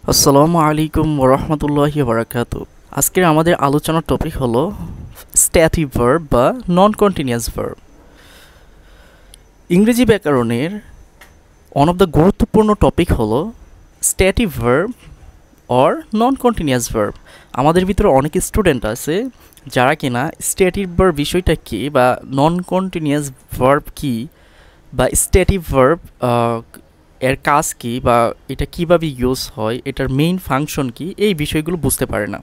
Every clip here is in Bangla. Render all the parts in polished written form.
আসসালামু আলাইকুম ওরহমতুল্লাহি বারাকাতু। আজকের আমাদের আলোচনার টপিক হলো স্ট্যাটিক ভার্ব বা নন কন্টিনিউয়াস ভার্ব। ইংরেজি ব্যাকরণের ওয়ান অফ দ্য গুরুত্বপূর্ণ টপিক হলো static verb or non continuous verb. আমাদের ভিতরে অনেক স্টুডেন্ট আছে যারা কিনা স্ট্যাটিক ভার্ব বিষয়টা কী বা নন কন্টিনিউয়াস ভার্ব কী বা স্ট্যাটিক ভার্ব এর কাজ কী বা এটা কীভাবে ইউজ হয়, এটার মেইন ফাংশন কী, এই বিষয়গুলো বুঝতে পারে না।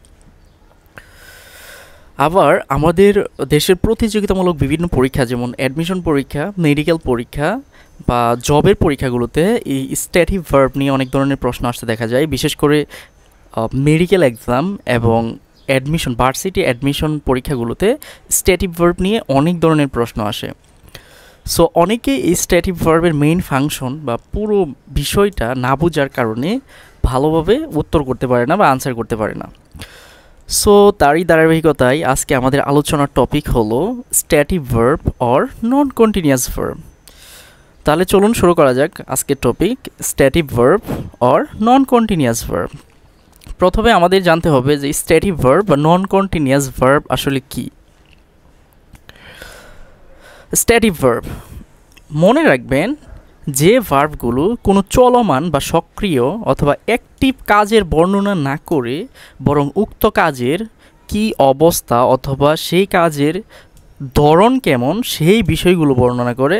আবার আমাদের দেশের প্রতিযোগিতামূলক বিভিন্ন পরীক্ষা যেমন অ্যাডমিশন পরীক্ষা, মেডিকেল পরীক্ষা বা জবের পরীক্ষাগুলোতে এই স্ট্যাটিক ভার্ব নিয়ে অনেক ধরনের প্রশ্ন আসতে দেখা যায়। বিশেষ করে মেডিকেল এক্সাম এবং অ্যাডমিশন ভার্সিটি অ্যাডমিশন পরীক্ষাগুলোতে স্ট্যাটিক ভার্ব নিয়ে অনেক ধরনের প্রশ্ন আসে। সো অনেকে এই স্ট্যাটিক ভার্বের মেইন ফাংশন বা পুরো বিষয়টা না বোঝার কারণে ভালোভাবে উত্তর করতে পারে না বা আনসার করতে পারে না। সো তারই ধারাবাহিকতায় আজকে আমাদের আলোচনার টপিক হলো static verb or non continuous verb. তাহলে চলুন শুরু করা যাক আজকের topic static verb or non continuous verb. প্রথমে আমাদের জানতে হবে যে স্ট্যাটিক ভার্ব বা নন কন্টিনিউয়াস ভার্ব আসলে কী। স্ট্যাটিক ভার্ব, মনে রাখবেন যে ভার্বগুলো কোনো চলমান বা সক্রিয় অথবা অ্যাক্টিভ কাজের বর্ণনা না করে বরং উক্ত কাজের কী অবস্থা অথবা সেই কাজের ধরন কেমন সেই বিষয়গুলো বর্ণনা করে,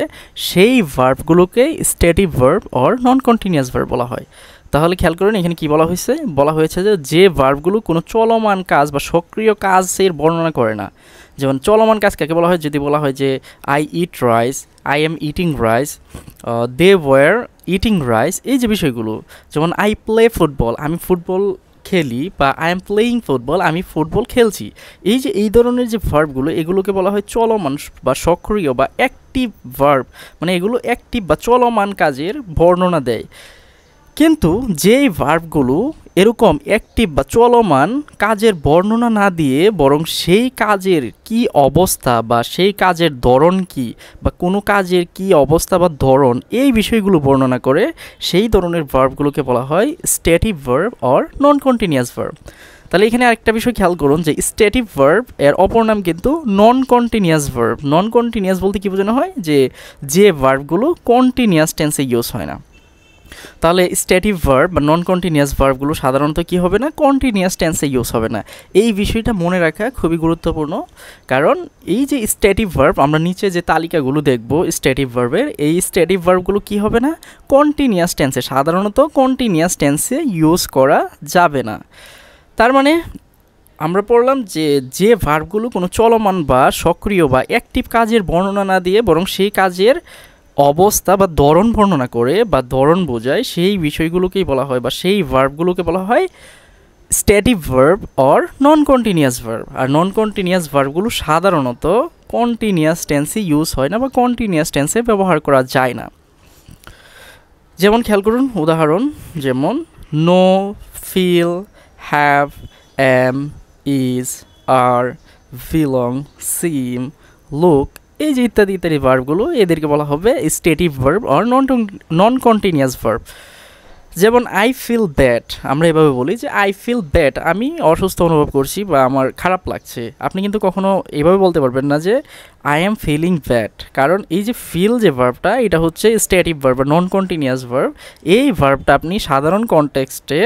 সেই ভার্বগুলোকে static verb or non continuous verb বলা হয়। তাহলে খেয়াল করুন এখানে কি বলা হয়েছে, বলা হয়েছে যে ভার্বগুলো কোনো চলমান কাজ বা সক্রিয় কাজের বর্ণনা করে না। যেমন চলমান কাজ কাকে বলা হয়, যদি বলা হয় যে I eat rice, I am eating rice, they were eating rice, এই যে বিষয়গুলো। যেমন আই প্লে ফুটবল, আমি ফুটবল খেলি, বা আই এম প্লেয়িং ফুটবল, আমি ফুটবল খেলছি। এই যে এই ধরনের যে ভার্বগুলো, এগুলোকে বলা হয় চলমান বা সক্রিয় বা অ্যাক্টিভ ভার্ব, মানে এগুলো অ্যাক্টিভ বা চলমান কাজের বর্ণনা দেয়। কিন্তু যেই ভার্বগুলো এরকম অ্যাক্টিভ বা চলমান কাজের বর্ণনা না দিয়ে বরং সেই কাজের কি অবস্থা বা সেই কাজের ধরন কি বা কোনো কাজের কি অবস্থা বা ধরন, এই বিষয়গুলো বর্ণনা করে, সেই ধরনের ভার্বগুলোকে বলা হয় static verb or non continuous verb. তাহলে এখানে আরেকটা বিষয় খেয়াল করুন যে স্ট্যাটিক ভার্ব এর অপর নাম কিন্তু নন কন্টিনিউয়াস ভার্ব। নন কন্টিনিউয়াস বলতে কী বোঝানো হয়, যে ভার্বগুলো কন্টিনিউয়াস টেন্সে ইউজ হয় না। তাহলে স্ট্যাটিক ভার্ব বা নন কন্টিনিউয়াস ভার্বগুলো সাধারণত কী হবে না, কন্টিনিউয়াস টেন্সে ইউজ হবে না। এই বিষয়টা মনে রাখা খুবই গুরুত্বপূর্ণ, কারণ এই যে স্ট্যাটিক ভার্ব, আমরা নিচে যে তালিকাগুলো দেখব স্ট্যাটিক ভার্বের, এই স্ট্যাটিক ভার্বগুলো কী হবে না, কন্টিনিউয়াস টেন্সে, সাধারণত কন্টিনিউয়াস টেন্সে ইউজ করা যাবে না। তার মানে আমরা পড়লাম যে ভার্বগুলো কোনো চলমান বা সক্রিয় বা অ্যাক্টিভ কাজের বর্ণনা না দিয়ে বরং সেই কাজের অবস্থা বা ধরন বর্ণনা করে বা ধরন বোঝায়, সেই বিষয়গুলোকেই বলা হয় বা সেই ভার্বগুলোকে বলা হয় static verb or non continuous verb. আর নন কন্টিনিউয়াস ভার্বগুলো সাধারণত কন্টিনিউয়াস টেন্সে ইউজ হয় না বা কন্টিনিউয়াস টেন্সে ব্যবহার করা যায় না। যেমন খেয়াল করুন উদাহরণ, যেমন know, feel, have, am, is, are, belong, seem, look, এই যে ইত্যাদি ইত্যাদি ভার্বগুলো, এদেরকে বলা হবে static verb or non continuous verb. যেমন আই ফিল ব্যাড, আমরা এভাবে বলি যে আই ফিল ব্যাড, আমি অসুস্থ অনুভব করছি বা আমার খারাপ লাগছে। আপনি কিন্তু কখনো এভাবে বলতে পারবেন না যে আই এম ফিলিং ব্যাড, কারণ এই যে ফিল যে ভার্বটা, এটা হচ্ছে স্ট্যাটিক ভার্ব বা নন কন্টিনিউয়াস ভার্ব। এই ভার্বটা আপনি সাধারণ কনটেক্সটে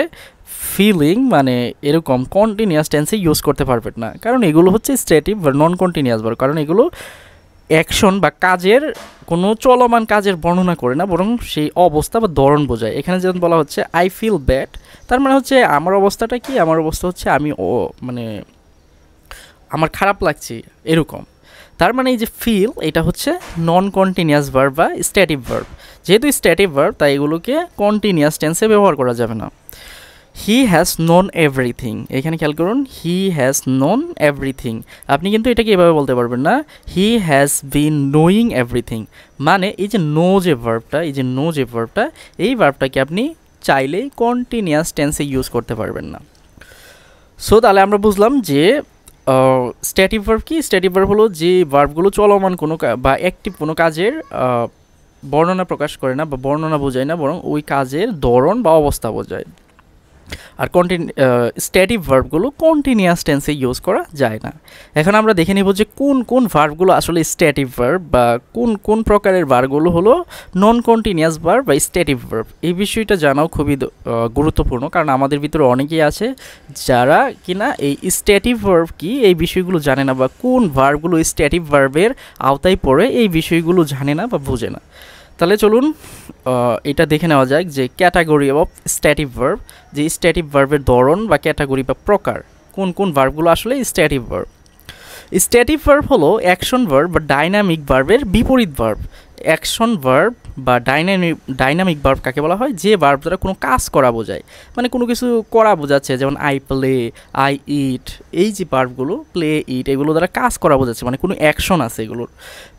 ফিলিং মানে এরকম কন্টিনিউয়াস টেন্সে ইউজ করতে পারবেন না, কারণ এগুলো হচ্ছে স্ট্যাটিক বা নন কন্টিনিউয়াস ভার্ব, কারণ এগুলো অ্যাকশন বা কাজের কোনো চলমান কাজের বর্ণনা করে না বরং সেই অবস্থা বা ধরন বোঝায়। এখানে যেমন বলা হচ্ছে আই ফিল ব্যাড, তার মানে হচ্ছে আমার অবস্থাটা কি, আমার অবস্থা হচ্ছে আমি মানে আমার খারাপ লাগছে এরকম। তার মানে এই যে ফিল, এটা হচ্ছে নন কন্টিনিউয়াস ভার্ব বা স্ট্যাটিক ভার্ব। যেহেতু স্ট্যাটিক ভার্ব, তাই এগুলোকে কন্টিনিউয়াস টেন্সে ব্যবহার করা যাবে না। হি হ্যাজ নোন এভরিথিং, এখানে খেয়াল করুন হি হ্যাজ নোন এভরিথিং, আপনি কিন্তু এটাকে এভাবে বলতে পারবেন না he has been knowing everything. মানে এই যে নো যে ভার্বটা, এই যে নো যে ভার্বটা, এই ভার্বটাকে আপনি চাইলেই কন্টিনিউয়াস টেন্সে ইউজ করতে পারবেন না। সো তাহলে আমরা বুঝলাম যে স্ট্যাটিক ভার্ব কি, স্ট্যাটিক ভার্ব হলো যে ভার্বগুলো চলমান কোনো বা অ্যাক্টিভ কোনো কাজের বর্ণনা প্রকাশ করে না বা বর্ণনা বোঝায় না, বরং ওই কাজের ধরন বা অবস্থা বোঝায়। আর স্ট্যাটিক ভার্বগুলো কন্টিনিউয়াস টেন্সে ইউজ করা যায় না। এখন আমরা দেখে নিব যে কোন কোন ভার্বগুলো আসলে স্ট্যাটিক ভার্ব বা কোন কোন প্রকারের ভার্বগুলো হলো নন কন্টিনিউয়াস ভার্ব বা স্ট্যাটিক ভার্ব। এই বিষয়টা জানাও খুবই গুরুত্বপূর্ণ, কারণ আমাদের ভিতরে অনেকেই আছে যারা কিনা এই স্ট্যাটিক ভার্ব কি এই বিষয়গুলো জানে না, বা কোন ভার্বগুলো স্ট্যাটিক ভার্বের আওতায় পড়ে এই বিষয়গুলো জানে না বা বুঝে না। তাহলে চলুন এটা দেখে নেওয়া যাক যে ক্যাটাগরি অফ স্ট্যাটিক ভার্ব, যে স্ট্যাটিক ভার্বের ধরন বা ক্যাটাগরি বা প্রকার, কোন কোন ভার্বগুলো আসলে স্ট্যাটিক ভার্ব। স্ট্যাটিক ভার্ব হলো অ্যাকশন ভার্ব বা ডাইনামিক ভার্বের বিপরীত ভার্ব। অ্যাকশন ভার্ব বা ডাইনামিক ভার্ব কাকে বলা হয়? যে ভার্ব দ্বারা কোনো কাজ করা বোঝায়, মানে কোনো কিছু করা বোঝাচ্ছে, যেমন আই প্লে, আই ইট, এই যে ভার্বগুলো প্লে, ইট, এগুলো দ্বারা কাজ করা বোঝাচ্ছে, মানে কোনো অ্যাকশন আছে এগুলোর।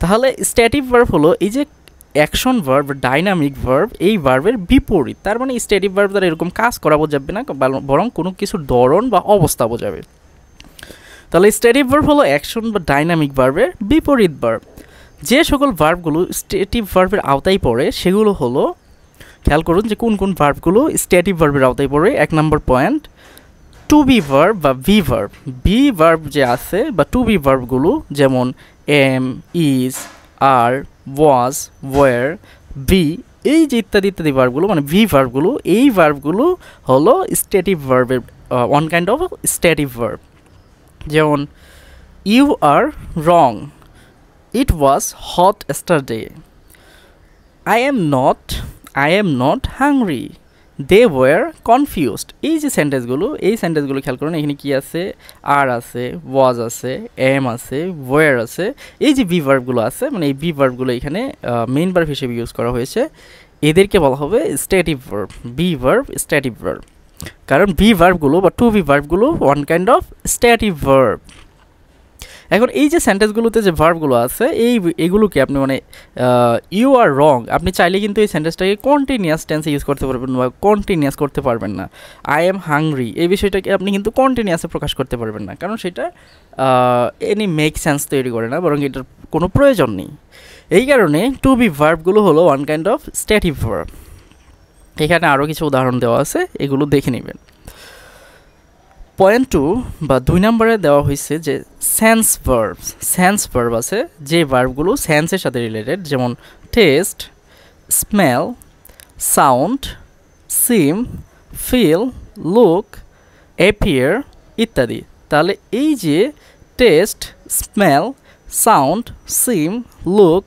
তাহলে স্ট্যাটিক ভার্ব হলো এই যে অ্যাকশন ভার্ব, ডাইনামিক ভার্ব, এই ভার্বের বিপরীত। তার মানে স্ট্যাটিক ভার্ব দ্বারা এরকম কাজ করা বোঝাবে না, বরং কোনো কিছুর ধরন বা অবস্থা বোঝাবে। তাহলে স্ট্যাটিক ভার্ব হলো অ্যাকশন বা ডাইনামিক ভার্বের বিপরীত ভার্ব। যে সকল ভার্বগুলো স্ট্যাটিক ভার্বের আওতায় পড়ে সেগুলো হলো, খেয়াল করুন যে কোন কোন ভার্বগুলো স্ট্যাটিক ভার্বের আওতায় পড়ে। 1 নম্বর পয়েন্ট, টু বি ভার্ব বা ভি ভার্ব। বি ভার্ব যে আছে বা টু বি ভার্বগুলো যেমন am, is, are, was, were, be, এই যে ইত্যাদি ইত্যাদি ভার্বগুলো, মানে ভি ভার্বগুলো, এই ভার্বগুলো হলো স্ট্যাটিক ভার্বের one kind of static verb. যেমন you are wrong, it was hot yesterday, I am not hungry, they were confused. এই যে সেন্টেন্সগুলো খেয়াল করুন, এখানে কি আছে? আর আছে, ওয়াজ আছে, এম আছে, ওয়ার আছে, এই যে বি ভার্বগুলো আছে, মানে এই বি ভার্বগুলো এখানে মেইন ভার্ব হিসেবে ইউজ করা হয়েছে। এদেরকে বলা হবে static verb, be verb static verb, কারণ বি ভার্বগুলো বা টু বি ভার্বগুলো one kind of static verb. এখন এই যে সেন্টেন্সগুলোতে যে ভার্বগুলো আছে এইগুলোকে আপনি মানে ইউ আর রং, আপনি চাইলে কিন্তু এই সেন্টেন্সটাকে কন্টিনিউয়াস টেন্সে ইউজ করতে পারবেন বা কন্টিনিউয়াস করতে পারবেন না। আই এম হাংরি, এই বিষয়টাকে আপনি কিন্তু কন্টিনিউয়াসে প্রকাশ করতে পারবেন না, কারণ সেটা এনি মেক সেন্স তৈরি করে না, বরং এটার কোনো প্রয়োজন নেই। এই কারণে টু বি ভার্বগুলো হলো one kind of static verb. এখানে আরও কিছু উদাহরণ দেওয়া আছে, এগুলো দেখে নেবেন। পয়েন্ট 2 বা 2 নম্বরে দেওয়া হয়েছে যে সেন্স ভার্ব আছে, যে ভার্বগুলো সেন্সের সাথে রিলেটেড, যেমন taste, smell, sound, seem, feel, look, appear ইত্যাদি। তাহলে এই যে taste, smell, sound, seem, look,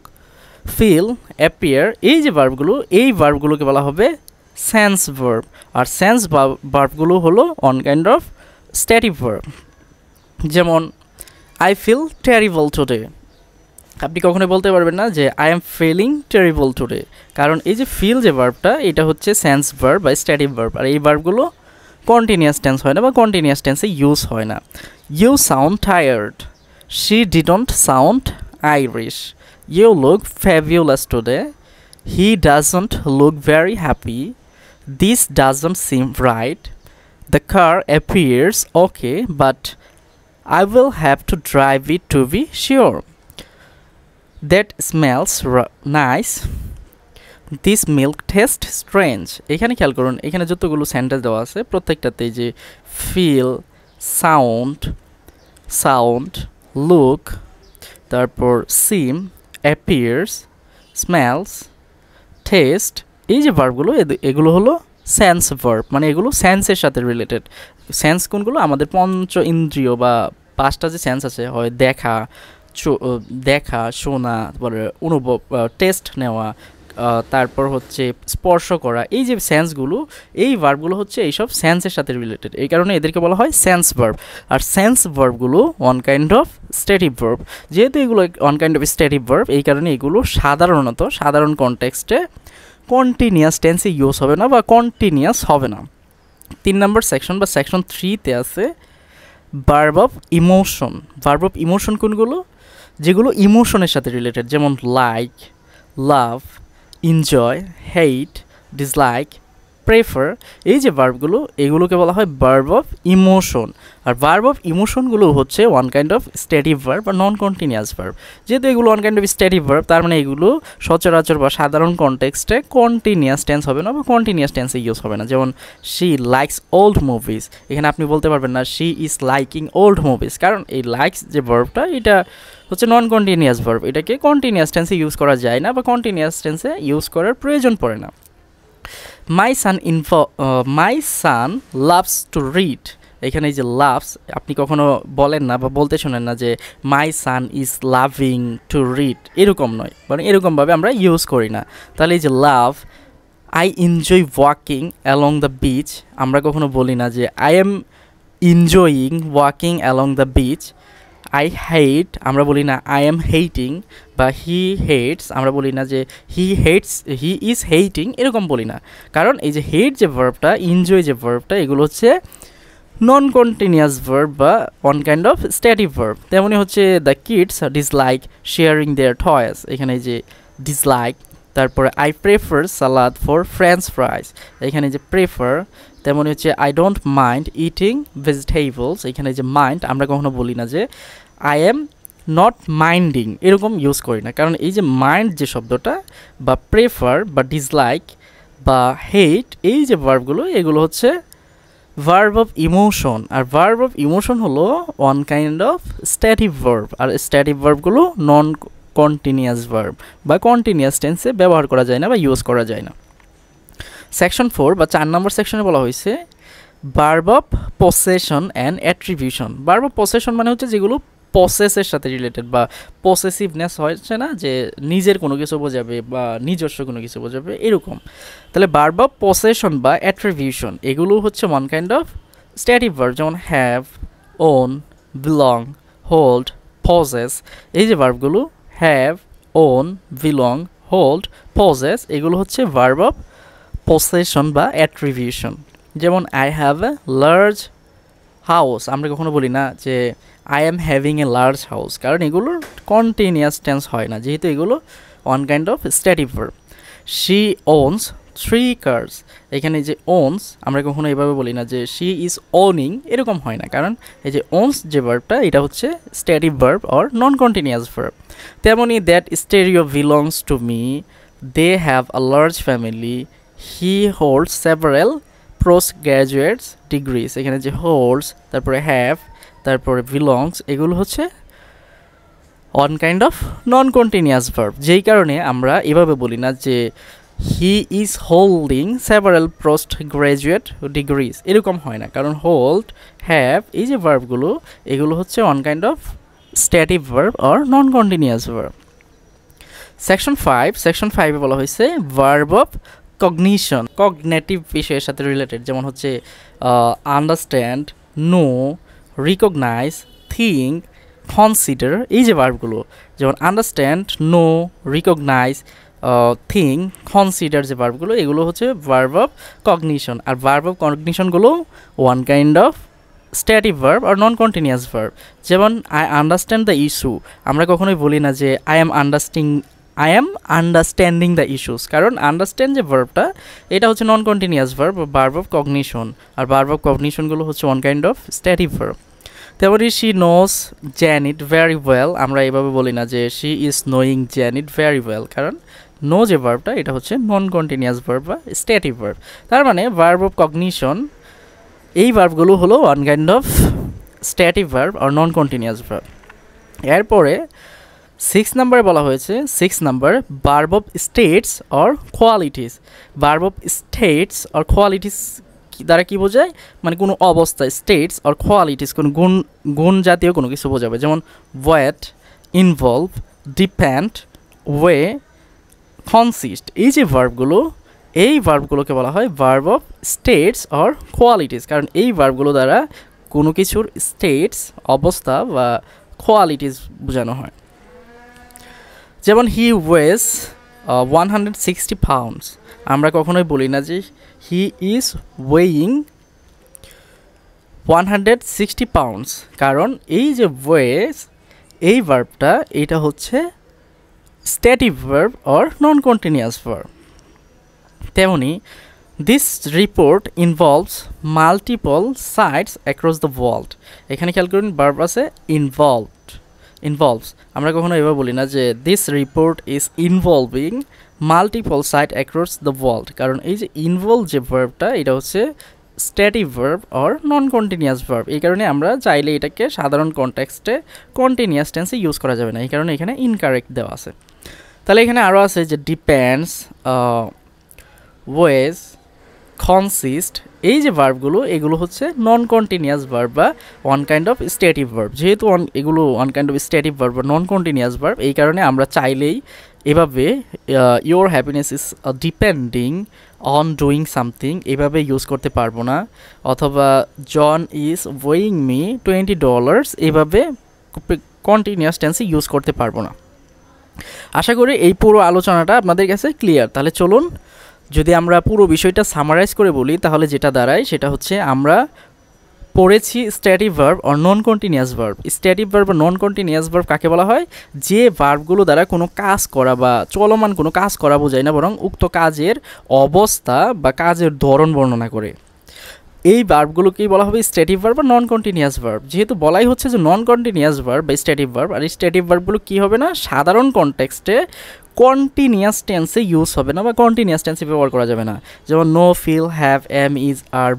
feel, appear, এই যে ভার্বগুলোকে বলা হবে সেন্স ভার্ব। আর সেন্স ভার্বগুলো হলো one kind of static verb. যেমন আই ফিল টেরিবল টুডে, আপনি কখনোই বলতে পারবেন না যে I am feeling terrible today, কারণ এই যে ফিল যে ভার্বটা, এটা হচ্ছে সেন্স ভার্ব বা স্ট্যাটিক ভার্ব, আর এই ভার্বগুলো কন্টিনিউয়াস টেন্স হয় না বা কন্টিনিউয়াস টেন্সে ইউজ হয় না। You sound tired, she didn't sound Irish, you look fabulous today, he doesn't look very happy, this doesn't seem right, the car appears okay but I will have to drive it to be sure, that smells nice, this milk tastes strange। এখানে খেয়াল করুন, এখানে যতগুলো সেন্টেন্স দেওয়া আছে প্রত্যেকটাতে যে ফিল, সাউন্ড, লুক, তারপর সিম, অ্যাপিয়ার্স, স্মেলস, টেস্ট, এই যে ভার্বগুলো এগুলো হলো সেন্স ভার্ব, মানে এগুলো সেন্সের সাথে রিলেটেড। সেন্স কোনগুলো? আমাদের পঞ্চ ইন্দ্রিয় বা 5টা যে সেন্স আছে, হয় দেখা, শোনা, তারপরে অনুভব, টেস্ট নেওয়া, তারপর হচ্ছে স্পর্শ করা, এই যে সেন্সগুলো, এই ভার্বগুলো হচ্ছে এইসব সেন্সের সাথে রিলেটেড, এই কারণে এদেরকে বলা হয় সেন্স ভার্ব। আর সেন্স ভার্বগুলো one kind of static verb. যেহেতু এগুলো one kind of static verb, এই কারণে এগুলো সাধারণ কনটেক্সটে কন্টিনিউয়াস টেন্সে ইউজ হবে না বা কন্টিনিউয়াস হবে না। 3 নম্বর সেকশন বা সেকশন 3তে আছে ভার্ব অফ ইমোশন কোনগুলো? যেগুলো ইমোশনের সাথে রিলেটেড, যেমন like, love, enjoy, hate, dislike, prefer, এই যে ভার্বগুলো এগুলোকে বলা হয় ভার্ব অফ ইমোশন। আর ভার্ব অফ ইমোশনগুলো হচ্ছে one kind of static verb বা নন কন্টিনিউয়াস ভার্ব। যেহেতু এগুলো one kind of static verb, তার মানে এগুলো সচরাচর বা সাধারণ কনটেক্সটে কন্টিনিউয়াস টেন্স হবে না বা কন্টিনিউয়াস টেন্সে ইউজ হবে না। যেমন শি লাইকস ওল্ড মুভিজ, এখানে আপনি বলতে পারবেন না she is liking old movies, কারণ এই লাইকস যে ভার্বটা এটা হচ্ছে নন কন্টিনিউয়াস ভার্ব, এটাকে কন্টিনিউয়াস টেন্সে ইউজ করা যায় না বা কন্টিনিউয়াস টেন্সে ইউজ করার প্রয়োজন পড়ে না। মাই সান লাভস টু রিড, এখানে যে লাভস আপনি কখনো বলেন না বা বলতে শোনেন না যে মাই sun is loving to read, এরকম নয়, মানে এরকমভাবে আমরা ইউজ করি না। তাহলে এই যে love, I enjoy walking along the beach, আমরা কখনো বলি না যে I am enjoying walking along the beach. I hate, আমরা বলি না আই এম হেইটিং, বা হি হেটস, আমরা বলি না যে হি ইজ হেইটিং, এরকম বলি না। কারণ এই যে হেট যে ভার্বটা, এনজয় যে ভার্বটা, এগুলো হচ্ছে নন কন্টিনিউয়াস ভার্ব বা one kind of static verb. তেমনই হচ্ছে the kids dislike sharing their toys, এখানে যে ডিসলাইক। তারপরে I prefer salad for French fries, এখানে যে প্রেফার। তেমনই হচ্ছে I don't mind eating vegetables, এখানে যে মাইন্ড আমরা কখনো বলি না যে আই এম নট মাইন্ডিং, এরকম ইউজ করি না। কারণ এই যে মাইন্ড যে শব্দটা বা প্রেফার বা ডিসলাইক বা হেট, এই যে ভার্বগুলো এগুলো হচ্ছে ভার্ব অফ ইমোশন। আর ভার্ব অফ ইমোশন হলো one kind of static verb, আর স্ট্যাটিক ভার্বগুলো নন কন্টিনিউয়াস ভার্ব বা কন্টিনিউয়াস টেন্সে ব্যবহার করা যায় না বা ইউজ করা যায় না। সেকশন 4 বা 4 নম্বর সেকশনে বলা হয়েছে verb of possession and attribution. Verb of possession মানে হচ্ছে যেগুলো পসেসের সাথে রিলেটেড বা পসেসিভনেস হচ্ছে না, যে নিজের কোনো কিছু বোঝাবে বা নিজস্ব কোনো কিছু বোঝাবে এরকম। তাহলে ভার্ব অফ পসেশন বা অ্যাট্রিবিউশন এগুলো হচ্ছে one kind of static verb, যেমন have, own, belong, hold, possess. এই যে ভার্বগুলো have, own, belong, hold, possess, এগুলো হচ্ছে ভার্ব অফ পসেশন বা অ্যাট্রিবিউশন। যেমন I have a large house, আমরা কখনো বলি না যে I am having a large house, কারণ এগুলোর কন্টিনিউয়াস টেন্স হয় না, যেহেতু এগুলো one kind of static verb. She owns 3 curse, এখানে যে ওনস আমরা কখনো এভাবে বলি না যে শি ইজ ওনিং, এরকম হয় না, কারণ এই যে ওনস যে ভার্বটা এটা হচ্ছে static verb or non continuous verb. তেমনই that stereo belongs to me, they have a large family, he holds several post graduates degrees, এখানে যে হোল্ডস, তারপরে হ্যাভ, তারপরে বিলংস, এগুলো হচ্ছে one kind of non continuous verb, যেই কারণে আমরা এভাবে বলি না যে he is holding several post graduate degrees, এরকম হয় না, কারণ হোল্ড, হ্যাভ, এই যে ভার্বগুলো এগুলো হচ্ছে one kind of static verb or non continuous verb. Section 5 বলা হয়েছে ভার্ব অফ কগনিশন, কগনেটিভ বিষয়ের সাথে রিলেটেড, যেমন হচ্ছে understand, know, recognise, think, consider. এই যে ভার্বগুলো যেমন understand, know, recognise, think, consider, যে ভার্বগুলো এগুলো হচ্ছে ভার্ব অফ কগনিশন। আর ভার্ব অফ কগনিশনগুলো one kind of static verb আর নন কন্টিনিউয়াস ভার্ব। যেমন আই আন্ডারস্ট্যান্ড দ্য ইস্যু, আমরা কখনোই বলি না যে I am understanding the issues, কারণ আন্ডারস্ট্যান্ড যে ভার্বটা এটা হচ্ছে non continuous verb, verb of cognition. আর ভার্ব অফ কগনিশনগুলো হচ্ছে one kind of static verb. তেমনই she knows Janet very well, আমরা এভাবে বলি না যে she is knowing Janet very well, কারণ নো যে ভার্বটা এটা হচ্ছে নন কন্টিনিউয়াস ভার্ব বা স্ট্যাটিক ভার্ব। তার মানে ভার্ব অফ কগনিশন এই ভার্বগুলো হলো one kind of static verb আর নন কন্টিনিউয়াস ভার্ব। এরপরে 6 নম্বরে বলা হয়েছে 6 number verb of states or qualities. Verb of states or qualities দ্বারা কি বোঝায়, মানে কোনো অবস্থা, স্টেটস অর কোয়ালিটিস কোনো গুণ জাতীয় কোনো কিছু বোঝাবে, যেমন weight, involve, depend, weigh, consist. এই যে ভার্বগুলো এই ভার্বগুলোকে বলা হয় verb of states or qualities, কারণ এই ভার্বগুলো দ্বারা কোনো কিছুর স্টেটস অবস্থা বা কোয়ালিটিস বোঝানো হয়। যেমন হি ওয়েজ 160 পাউন্ডস, আমরা কখনোই বলি না যে হি ইজ ওয়েইং 160 পাউন্ডস, কারণ এই যে ওয়েজ এই ভার্বটা এটা হচ্ছে static verb or non continuous verb. তেমনি this report involves multiple sites across the world. এখানে খেয়াল করুন ভার্ব আছে ইনভলভস। আমরা কখনো এভাবে বলি না যে this report is involving multiple site across the world, কারণ এই যে ইনভলভ যে ভার্বটা এটা হচ্ছে static verb or non continuous verb. এই কারণে আমরা চাইলে এটাকে সাধারণ কনটেক্সটে কন্টিনিউয়াস টেন্সে ইউজ করা যাবে না, এই কারণে এখানে ইনকারেক্ট দেওয়া আছে। তাহলে এখানে আরও আছে যে ডিপেন্ডস, ওয়েজ, কনসিস্ট, এই যে ভার্বগুলো এগুলো হচ্ছে নন কন্টিনিউয়াস ভার্ব বা one kind of static verb. যেহেতু এগুলো one kind of static verb বা নন কন্টিনিউয়াস ভার্ব, এই কারণে আমরা চাইলেই এভাবে your happiness is depending on doing something এভাবে ইউজ করতে পারবো না, অথবা জন ইজ ওয়েইং মি $20 এভাবে কন্টিনিউয়াস টেন্সে ইউজ করতে পারবো না। আশা করি এই পুরো আলোচনাটা আপনাদের কাছে ক্লিয়ার। তাহলে চলুন যদি আমরা পুরো বিষয়টা সামারাইজ করে বলি তাহলে যেটা দাঁড়ায় সেটা হচ্ছে আমরা পড়েছি static verb or non continuous verb. Static verb বা নন কন্টিনিউয়াস ভার্ব কাকে বলা হয়? যে ভার্বগুলো দ্বারা কোনো কাজ করা বা চলমান কোনো কাজ করা বোঝায় না, বরং উক্ত কাজের অবস্থা বা কাজের ধরন বর্ণনা করে। এই ভার্বগুলোকেই বলা হবে স্ট্যাটিক ভার্ব বা নন কন্টিনিউয়াস ভার্ব। যেহেতু বলাই হচ্ছে যে নন কন্টিনিউয়াস ভার্ব বা স্ট্যাটিক ভার্ব, আর এই স্ট্যাটিক ভার্বগুলো কী হবে না, সাধারণ কনটেক্সটে কন্টিনিউয়াস টেন্সে ইউজ হবে না বা কন্টিনিউয়াস টেন্সে ব্যবহার করা যাবে না। যেমন know, feel, have, am, is, are,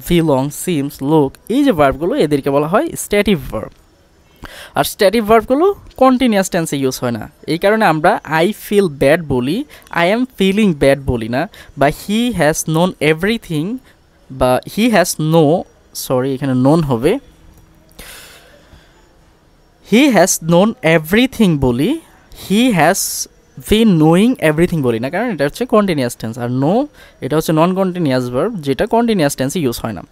belong, seems, look, এই যে ভার্বগুলো এদেরকে বলা হয় স্ট্যাটিক ভার্ব। আর স্ট্যাটিক ভার্বগুলো কন্টিনিউয়াস টেন্সে ইউজ হয় না, এই কারণে আমরা আই ফিল ব্যাড বলি, আই এম ফিলিং ব্যাড বলি না, বা হি হ্যাজ নোন এভরিথিং, বা হি হ্যাজ এখানে নোন হবে, হি হ্যাজ নোন এভরিথিং বলি, he has been knowing everything বলি না, কারণ এটা হচ্ছে কন্টিনিউয়াস টেন্স। আর নো এটা হচ্ছে নন কন্টিনিউয়াস ভার্ব, যেটা কন্টিনিউয়াস টেন্সে ইউজ হয় না।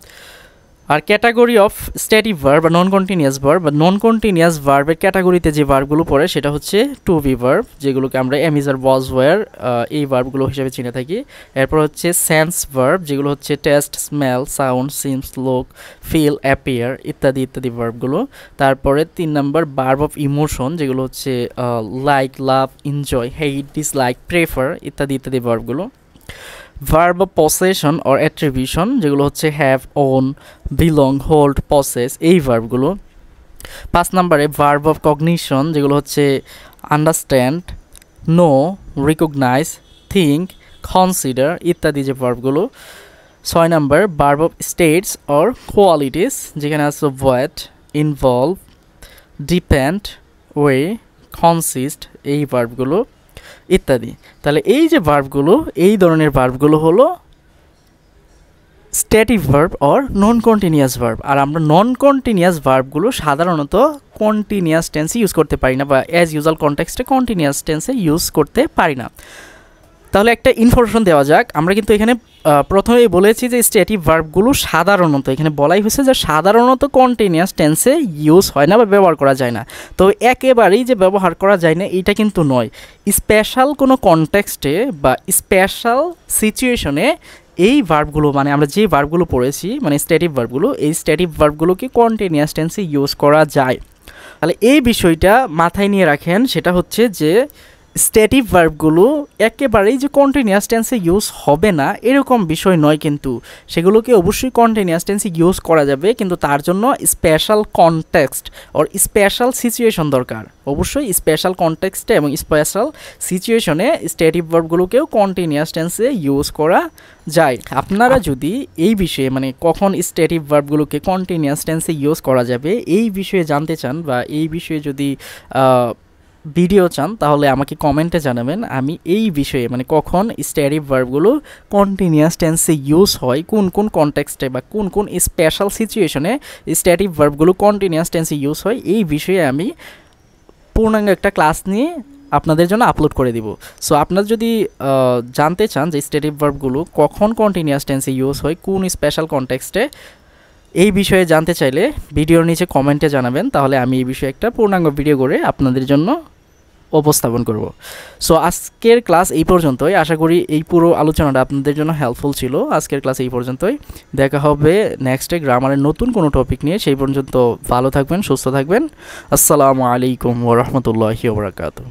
আর ক্যাটাগরি অফ স্ট্যাটিক ভার্ব বা নন কন্টিনিউয়াস ভার্ব বা নন কন্টিনিউয়াস ভার্বের ক্যাটাগরিতে যে ভার্বগুলো পড়ে সেটা হচ্ছে টু বি ভার্ব, যেগুলোকে আমরা am, is, are, was, were এই ভার্বগুলো হিসেবে চিনে থাকি। এরপর হচ্ছে সেন্স ভার্ব, যেগুলো হচ্ছে taste, smell, sound, seems, look, feel, appear ইত্যাদি ইত্যাদি ভার্বগুলো। তারপরে 3 নম্বর ভার্ব অফ ইমোশন, যেগুলো হচ্ছে like, love, enjoy, hate, dislike, prefer ইত্যাদি ইত্যাদি ভার্বগুলো। Verb of possession or attribution, যেগুলো হচ্ছে have, own, belong, hold, possess এই ভার্বগুলো। 5 নম্বরে ভার্ব অফ কগনিশন, যেগুলো হচ্ছে understand, know, recognise, think, consider ইত্যাদি যে ভার্বগুলো। 6 number verb of states or qualities, যেখানে আছে weight, involve, depend, weigh, consist এই ভার্বগুলো ইত্যাদি। তাহলে এই যে ভার্বগুলো, এই ধরনের ভার্বগুলো হলো static verb or non continuous verb. আর আমরা নন কন্টিনিউয়াস ভার্বগুলো সাধারণত কন্টিনিউয়াস টেন্সে ইউজ করতে পারি না বা অ্যাজ ইউজুয়াল কনটেক্সটে কন্টিনিউয়াস টেন্সে ইউজ করতে পারি না। তাহলে একটা ইনফরমেশন দেওয়া যাক। আমরা কিন্তু এখানে প্রথমেই বলেছি যে স্ট্যাটিক ভার্বগুলো সাধারণত, এখানে বলাই হয়েছে যে সাধারণত কন্টিনিউয়াস টেন্সে ইউজ হয় না বা ব্যবহার করা যায় না। তো একেবারেই যে ব্যবহার করা যায় না এটা কিন্তু নয়, স্পেশাল কোনো কনটেক্সটে বা স্পেশাল সিচুয়েশনে এই ভার্বগুলো, মানে আমরা যে ভার্বগুলো পড়েছি মানে স্ট্যাটিক ভার্বগুলো, এই স্ট্যাটিক ভার্বগুলোকে কন্টিনিউয়াস টেন্সে ইউজ করা যায়। তাহলে এই বিষয়টা মাথায় নিয়ে রাখেন, সেটা হচ্ছে যে স্ট্যাটিক ভার্বগুলো একেবারেই যে কন্টিনিউয়াস টেন্সে ইউজ হবে না এরকম বিষয় নয়, কিন্তু সেগুলোকে অবশ্যই কন্টিনিউয়াস টেন্সে ইউজ করা যাবে, কিন্তু তার জন্য স্পেশাল কনটেক্সট ওর স্পেশাল সিচুয়েশন দরকার। অবশ্যই স্পেশাল কনটেক্সটে এবং স্পেশাল সিচুয়েশনে স্ট্যাটিক ভার্বগুলোকেও কন্টিনিউয়াস টেন্সে ইউজ করা যায়। আপনারা যদি এই বিষয়ে মানে কখন স্ট্যাটিক ভার্বগুলোকে কন্টিনিউয়াস টেন্সে ইউজ করা যাবে এই বিষয়ে জানতে চান বা এই বিষয়ে যদি ভিডিও চান তাহলে আমাকে কমেন্টে জানাবেন। আমি এই বিষয়ে মানে কখন স্ট্যাটিক ভার্বগুলো কন্টিনিউয়াস টেন্সে ইউজ হয়, কোন কোন কনটেক্সটে বা কোন কোন স্পেশাল সিচুয়েশনে স্ট্যাটিক ভার্বগুলো কন্টিনিউয়াস টেন্সে ইউজ হয়, এই বিষয়ে আমি পূর্ণাঙ্গ একটা ক্লাস নিয়ে আপনাদের জন্য আপলোড করে দিব। সো আপনারা যদি জানতে চান যে স্ট্যাটিক ভার্বগুলো কখন কন্টিনিউয়াস টেন্সে ইউজ হয়, কোন স্পেশাল কনটেক্সটে, এই বিষয়ে জানতে চাইলে ভিডিওর নিচে কমেন্টে জানাবেন, তাহলে আমি এই বিষয়ে একটা পূর্ণাঙ্গ ভিডিও করে আপনাদের জন্য উপস্থাপন করব। সো আজকের ক্লাস এই পর্যন্তই। আশা করি এই পুরো আলোচনাটা আপনাদের জন্য হেল্পফুল ছিল। আজকের ক্লাস এই পর্যন্তই, দেখা হবে নেক্সটে গ্রামারের নতুন কোনো টপিক নিয়ে। সেই পর্যন্ত ভালো থাকবেন, সুস্থ থাকবেন। আসসালামু আলাইকুম ওয়া রাহমাতুল্লাহি ওয়া বারাকাতুহু।